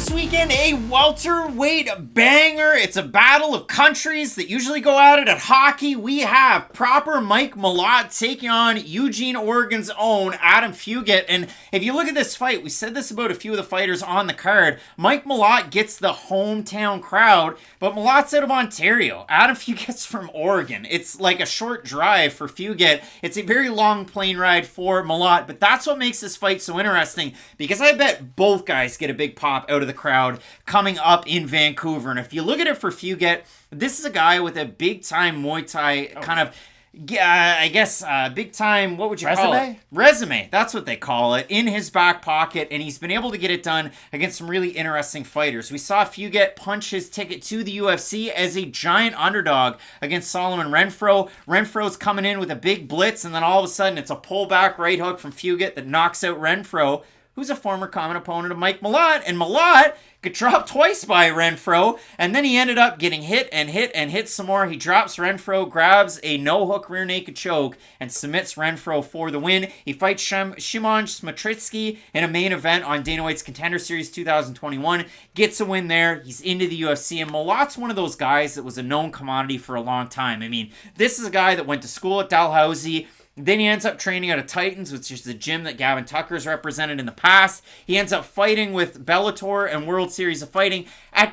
this weekend, a welterweight banger. It's a battle of countries that usually go at it at hockey. We have proper Mike Malott taking on Eugene, Oregon's own Adam Fugitt. And if you look at this fight, we said this about a few of the fighters on the card. Mike Malott gets the hometown crowd, but Malott's out of Ontario. Adam Fugitt's from Oregon. It's like a short drive for Fugitt. It's a very long plane ride for Malott, but that's what makes this fight so interesting, because I bet both guys get a big pop out of the crowd coming up in Vancouver. And if you look at it for Fugitt, this is a guy with a big-time Muay Thai kind of, big-time, what would you call it? Resume. That's what they call it, in his back pocket, and he's been able to get it done against some really interesting fighters. We saw Fugitt punch his ticket to the UFC as a giant underdog against Solomon Renfro. Renfro's coming in with a big blitz, and then all of a sudden it's a pullback right hook from Fugitt that knocks out Renfro, who's a former common opponent of Mike Malott, and Malott got dropped twice by Renfro, and then he ended up getting hit and hit some more. He drops Renfro, grabs a no-hook rear naked choke, and submits Renfro for the win. He fights Shimon Smatritsky in a main event on Dana White's Contender Series 2021, gets a win there. He's into the UFC, and Malott's one of those guys that was a known commodity for a long time. I mean, this is a guy that went to school at Dalhousie. Then he ends up training out of Titans, which is the gym that Gavin Tucker's represented in the past. He ends up fighting with Bellator and World Series of Fighting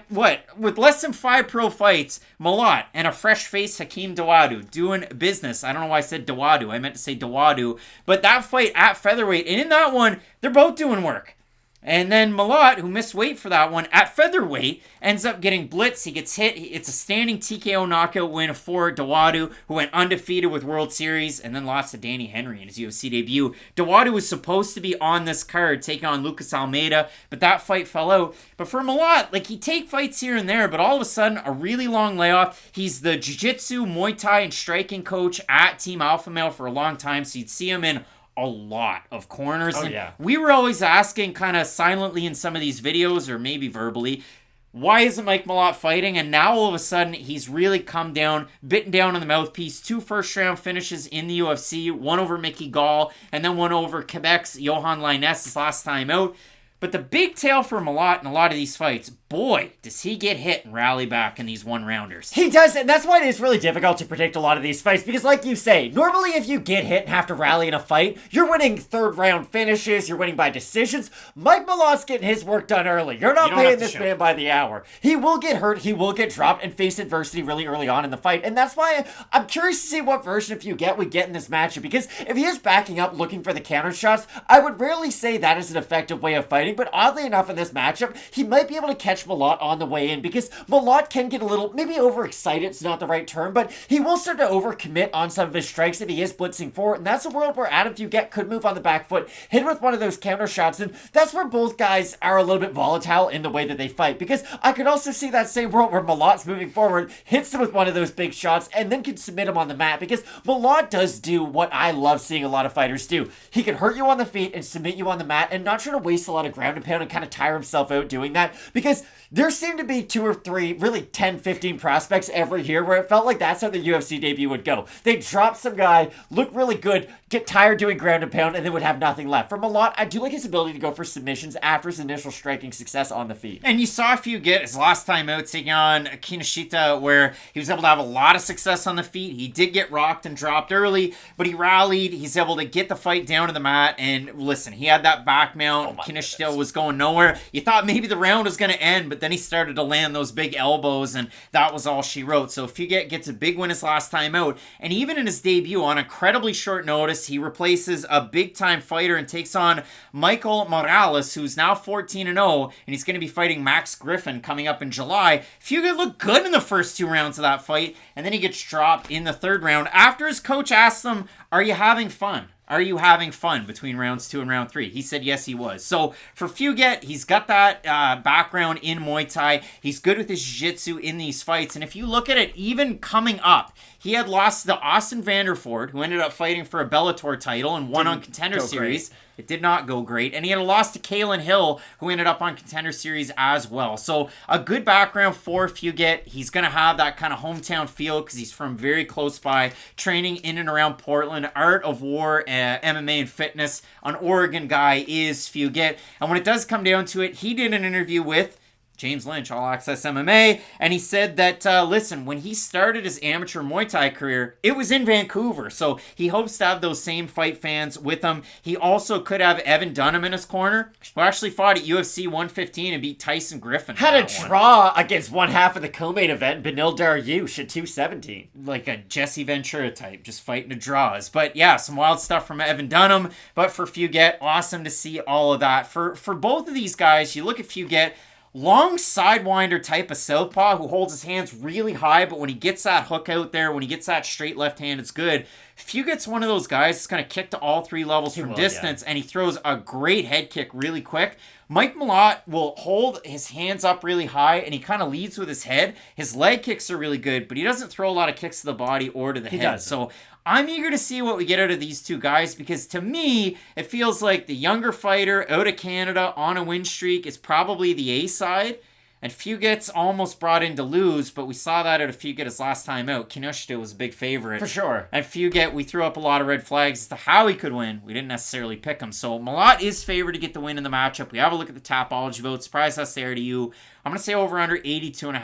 with less than 5 pro fights. Malott and a fresh face, Hakeem Dawodu, doing business. I don't know why I said Dawodu. I meant to say Dawodu. But that fight at featherweight, and in that one, they're both doing work. And then Malott, who missed weight for that one, at featherweight, ends up getting blitzed. He gets hit. It's a standing TKO knockout win for Dawodu, who went undefeated with World Series and then lost to Danny Henry in his UFC debut. Dawodu was supposed to be on this card, taking on Lucas Almeida, but that fight fell out. But for Malott, he take fights here and there, but all of a sudden, a really long layoff. He's the jiu-jitsu, Muay Thai, and striking coach at Team Alpha Male for a long time, so you'd see him in a lot of corners. We were always asking kind of silently in some of these videos, or maybe verbally, why isn't Mike Malott fighting? And now all of a sudden he's really come down, bitten down on the mouthpiece. 2 first-round finishes in the UFC, one over Mickey Gall, and then one over Quebec's Johan Lainez his last time out. But the big tale for Malott in a lot of these fights, boy, does he get hit and rally back in these one-rounders. He does, and that's why it's really difficult to predict a lot of these fights, because like you say, normally if you get hit and have to rally in a fight, you're winning third-round finishes, you're winning by decisions. Mike Malott's getting his work done early. You're not paying this man by the hour. He will get hurt, he will get dropped, and face adversity really early on in the fight, and that's why I'm curious to see what version of Fugitt we get in this matchup, because if he is backing up looking for the counter shots, I would rarely say that is an effective way of fighting. But oddly enough, in this matchup, he might be able to catch Malott on the way in, because Malott can get a little, maybe overexcited, it's not the right term, but he will start to overcommit on some of his strikes if he is blitzing forward, and that's a world where Adam Fugitt could move on the back foot, hit with one of those counter shots, and that's where both guys are a little bit volatile in the way that they fight, because I could also see that same world where Malott's moving forward, hits him with one of those big shots, and then can submit him on the mat, because Malott does do what I love seeing a lot of fighters do. He can hurt you on the feet and submit you on the mat, and not try to waste a lot of ground and pound and kind of tire himself out doing that, because there seem to be 2 or 3, really 10, 15 prospects every year where it felt like that's how the UFC debut would go. They'd drop some guy, look really good, get tired doing ground and pound, and then would have nothing left. For Malott, I do like his ability to go for submissions after his initial striking success on the feet. And you saw Fugitt his last time out taking on Kinoshita, where he was able to have a lot of success on the feet. He did get rocked and dropped early, but he rallied. He's able to get the fight down to the mat, and listen, he had that back mount. Kinoshita was going nowhere. You thought maybe the round was going to end, but then he started to land those big elbows, and that was all she wrote. So Fugitt gets a big win his last time out, and even in his debut on incredibly short notice, he replaces a big-time fighter and takes on Michael Morales, who's now 14-0, and he's going to be fighting Max Griffin coming up in July. Fugitt looked good in the first 2 rounds of that fight, and then he gets dropped in the 3rd round after his coach asked him, "Are you having fun? Are you having fun between rounds 2 and round 3? He said yes, he was. So for Fugitt, he's got that background in Muay Thai. He's good with his jiu-jitsu in these fights. And if you look at it, even coming up, he had lost to Austin Vanderford, who ended up fighting for a Bellator title and won on Contender Series. Great. It did not go great. And he had a loss to Kalen Hill, who ended up on Contender Series as well. So a good background for Fugitt. He's going to have that kind of hometown feel because he's from very close by, training in and around Portland. Art of War and MMA and fitness, an Oregon guy, is Fugitt. And when it does come down to it, he did an interview with James Lynch, All Access MMA, and he said that, listen, when he started his amateur Muay Thai career, it was in Vancouver, so he hopes to have those same fight fans with him. He also could have Evan Dunham in his corner, who actually fought at UFC 115 and beat Tyson Griffin. Had a draw against one half of the co-main event, Beneil Dariush at 217. Like a Jesse Ventura type, just fighting to draws. But yeah, some wild stuff from Evan Dunham, but for Fugitt, awesome to see all of that. For both of these guys, you look at Fugitt, long sidewinder type of southpaw who holds his hands really high, but when he gets that hook out there, when he gets that straight left hand, it's good. Fugitt's one of those guys that's going to kick to all three levels from distance, and he throws a great head kick really quick. Mike Malott will hold his hands up really high, and he kind of leads with his head. His leg kicks are really good, but he doesn't throw a lot of kicks to the body or to the head. Doesn't. So I'm eager to see what we get out of these two guys, because to me, it feels like the younger fighter out of Canada on a win streak is probably the A side. And Fugitt's almost brought in to lose, but we saw that out of Fugitt his last time out. Kinoshita was a big favorite. For sure. And Fugitt, we threw up a lot of red flags as to how he could win. We didn't necessarily pick him. So Malott is favored to get the win in the matchup. We have a look at the Tapology vote. Surprise us there to you. I'm going to say over under 82.5%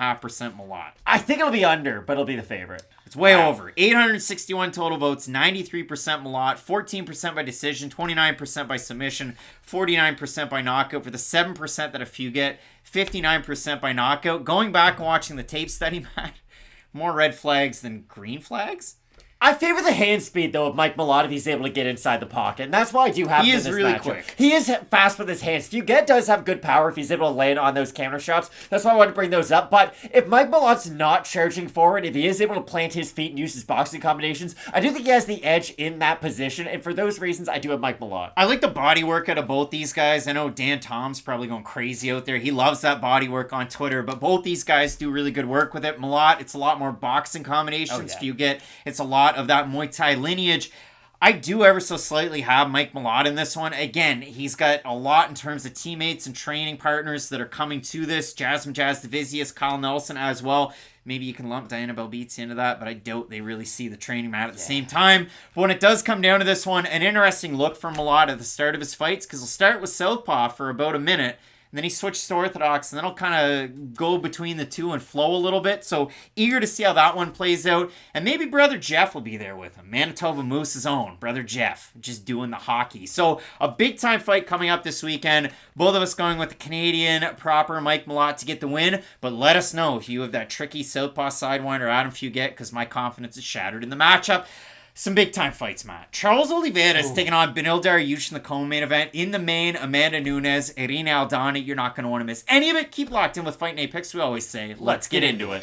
Malott. I think it'll be under, but it'll be the favorite. It's way over. 861 total votes, 93% Malott, 14% by decision, 29% by submission, 49% by knockout. For the 7% that a Fugitt, 59% by knockout. Going back and watching the tape study, Matt, more red flags than green flags. I favor the hand speed, though, of Mike Malott if he's able to get inside the pocket. And that's why I do have him in this matchup. He is really quick. He is fast with his hands. Fugitt does have good power if he's able to land on those counter shots. That's why I wanted to bring those up. But if Mike Malott's not charging forward, if he is able to plant his feet and use his boxing combinations, I do think he has the edge in that position. And for those reasons, I do have Mike Malott. I like the body work out of both these guys. I know Dan Tom's probably going crazy out there. He loves that body work on Twitter. But both these guys do really good work with it. Malott, it's a lot more boxing combinations. Fugitt, it's a lot of that Muay Thai lineage. I do ever so slightly have Mike Malott in this one. Again, he's got a lot in terms of teammates and training partners that are coming to this. Jasmine Jasudavicius, Kyle Nelson as well. Maybe you can lump Diana Belbita into that, but I doubt they really see the training mat at the same time. But when it does come down to this one, an interesting look from Malott at the start of his fights, because he'll start with southpaw for about a minute, and then he switches to orthodox, and then he'll kind of go between the two and flow a little bit. So eager to see how that one plays out. And maybe Brother Jeff will be there with him. Manitoba Moose's own, Brother Jeff, just doing the hockey. So a big-time fight coming up this weekend. Both of us going with the Canadian proper Mike Malott to get the win. But let us know if you have that tricky southpaw sidewinder Adam Fugitt, because my confidence is shattered in the matchup. Some big-time fights, Matt. Charles Oliveira is taking on Beneil Dariush in the co-main event. In the main, Amanda Nunes, Irene Aldana. You're not going to want to miss any of it. Keep locked in with Fight Night Picks. We always say, let's get into it.